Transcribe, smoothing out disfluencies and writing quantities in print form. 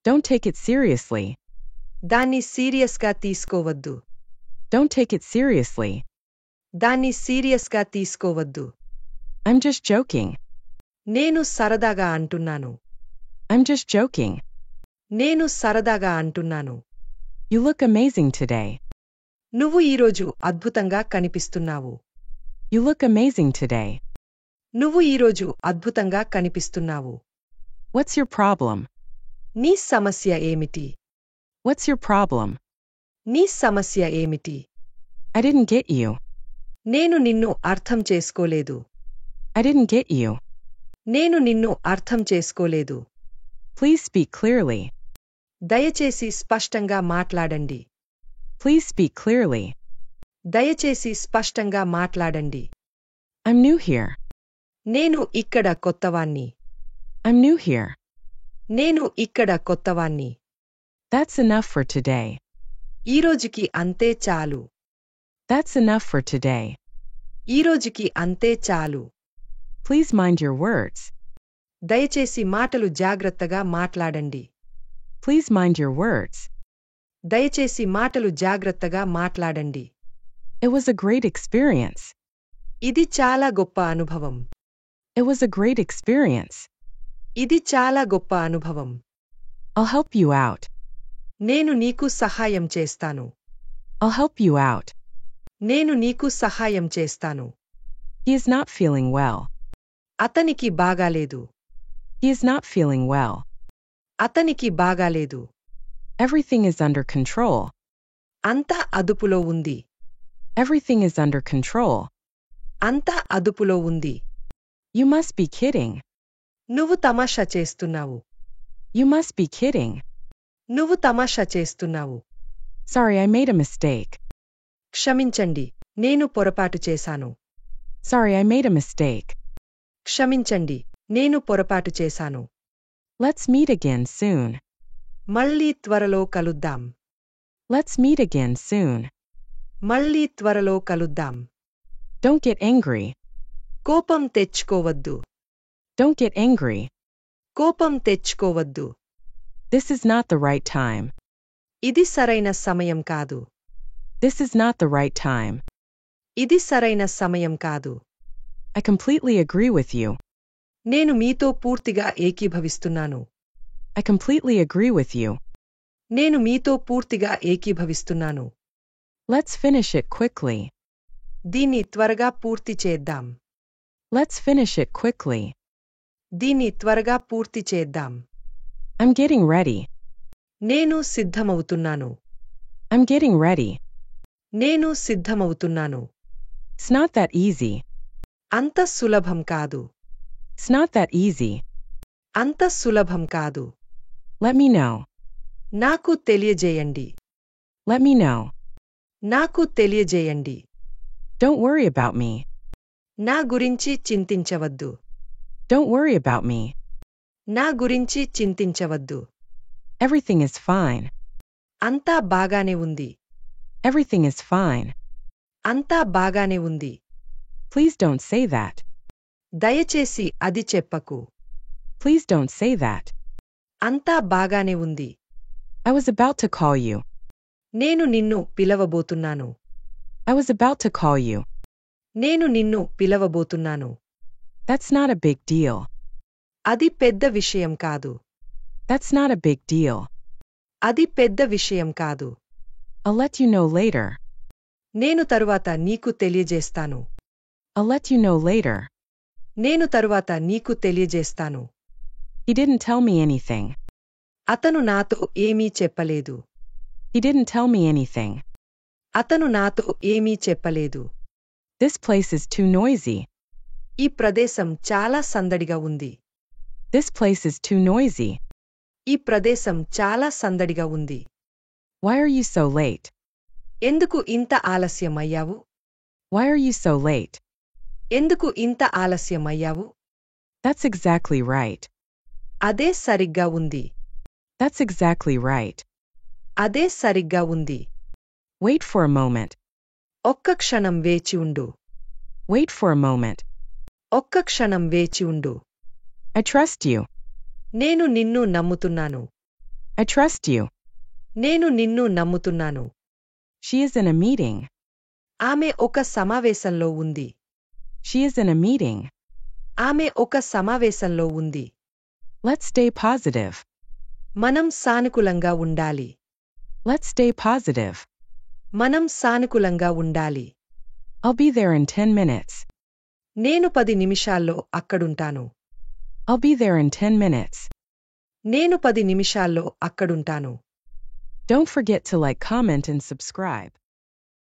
Don't take it seriously. దాన్ని సీరియస్గా తీసుకోవద్దు. Don't take it seriously. దాన్ని సీరియస్గా తీసుకోవద్దు. I'm just joking. నేను సరదాగా అంటున్నాను. I'm just joking. నేను సరదాగా అంటున్నాను. You look amazing today. నువ్వు ఈరోజు అద్భుతంగా కనిపిస్తున్నావు. You look amazing today. నువ్వు ఈరోజు అద్భుతంగా కనిపిస్తున్నావు. What's your problem? నీ సమస్య ఏమిటి? What's your problem? నీ సమస్య ఏమిటి? I didn't get you. నేను నిన్ను అర్థం చేసుకోలేదు. I didn't get you. నేను నిన్ను అర్థం చేసుకోలేదు. Please speak clearly. దయచేసి స్పష్టంగా మాట్లాడండి. Please speak clearly. దయచేసి స్పష్టంగా మాట్లాడండి. I'm new here. నేను ఇక్కడ కొత్తవాణ్ణి. I'm new here. నేను ఇక్కడ కొత్తవాణ్ణి. That's enough for today. ఈరోజుకి అంతే చాలు. That's enough for today. ఈరోజుకి అంతే చాలు. Please mind your words. దయచేసి మాటలు జాగ్రత్తగా మాట్లాడండి. Please mind your words. దయచేసి మాటలు జాగ్రత్తగా మాట్లాడండి. It was a great experience. ఇది చాలా గొప్ప అనుభవం. It was a great experience. ఇది చాలా గొప్ప అనుభవం. I'll help you out. నేను నీకు సహాయం చేస్తాను. I'll help you out. నేను నీకు సహాయం చేస్తాను. He is not feeling well. అతనికి బాగాలేదు. He is not feeling well. అతనికి బాగాలేదు. Everything is under control. అంతా అదుపులో ఉంది. Everything is under control. అంతా అదుపులో ఉంది. You must be kidding. నువ్వు తమాషా చేస్తున్నావు. You must be kidding. నువ్వు తమాషా చేస్తున్నావు. Sorry, I made a mistake. క్షమించండి, నేను పొరపాటు చేశాను. Sorry, I made a mistake. క్షమించండి, నేను పొరపాటు చేశాను. Let's meet again soon. మళ్ళీ త్వరలో కలుద్దాం. Let's meet again soon. మళ్ళీ త్వరలో కలుద్దాం. Don't get angry. కోపం తెచ్చుకోవద్దు. Don't get angry. కోపం తెచ్చుకోవద్దు. This is not the right time. ఇది సరైన సమయం కాదు. This is not the right time. ఇది సరైన సమయం కాదు. I completely agree with you. నేను మీతో పూర్తిగా ఏకీభవిస్తున్నాను. I completely agree with you. నేను మీతో పూర్తిగా ఏకీభవిస్తున్నాను. Let's finish it quickly. దీన్ని త్వరగా పూర్తి చేద్దాం. Let's finish it quickly. దీన్ని త్వరగా పూర్తి చేద్దాం. I'm getting ready. నేను సిద్ధమవుతున్నాను. I'm getting ready. నేను సిద్ధమవుతున్నాను. It's not that easy. అంత సులభం కాదు. It's not that easy. అంత సులభం కాదు. Let me know. నాకు తెలియజేయండి. Let me know. నాకు తెలియజేయండి. Don't worry about me. నా గురించి చింతించవద్దు. Don't worry about me. నా గురించి చింతించవద్దు. Everything is fine. అంతా బాగానే ఉంది. Everything is fine. అంతా బాగానే ఉంది. Please don't say that. దయచేసి అది చెప్పకు. Please don't say that. అంతా బాగానే ఉంది. I was about to call you. నేను నిన్ను పిలవబోతున్నాను. I was about to call you. నేను నిన్ను పిలవబోతున్నాను. That's not a big deal. అది పెద్ద విషయం కాదు. That's not a big deal. అది పెద్ద విషయం కాదు. I'll let you know later. నేను తరువాత నీకు తెలియజేస్తాను. I'll let you know later. నేను తరువాత నీకు తెలియజేస్తాను. He didn't tell me anything. అతను నాతో ఏమీ చెప్పలేదు. He didn't tell me anything. అతను నాతో ఏమీ చెప్పలేదు. This place is too noisy. ఈ ప్రదేశం చాలా సందడిగా ఉంది. This place is too noisy. ఈ ప్రదేశం చాలా సందడిగా ఉంది. Why are you so late? ఎందుకు ఇంత ఆలస్యమయ్యావు? Why are you so late? ఎందుకు ఇంత ఆలస్యమయ్యావు? That's exactly right. అదే సరిగ్గా ఉంది. That's exactly right. అదే సరిగ్గా ఉంది. Wait for a moment. ఒక్క క్షణం వేచి ఉండు. Wait for a moment. ఒక్క క్షణం వేచి ఉండు. I trust you. నేను నిన్ను నమ్ముతున్నాను. I trust you. నేను నిన్ను నమ్ముతున్నాను. She is in a meeting. ఆమె ఒక సమావేశంలో ఉంది. She is in a meeting. ఆమె ఒక సమావేశంలో ఉంది. Let's stay positive. మనం సానుకూలంగా ఉండాలి. Let's stay positive. మనం సానుకూలంగా ఉండాలి. I'll be there in 10 minutes. నేను 10 నిమిషాల్లో అక్కడుంటాను. I'll be there in 10 minutes. నేను 10 నిమిషాల్లో అక్కడుంటాను. Don't forget to like, comment, and subscribe.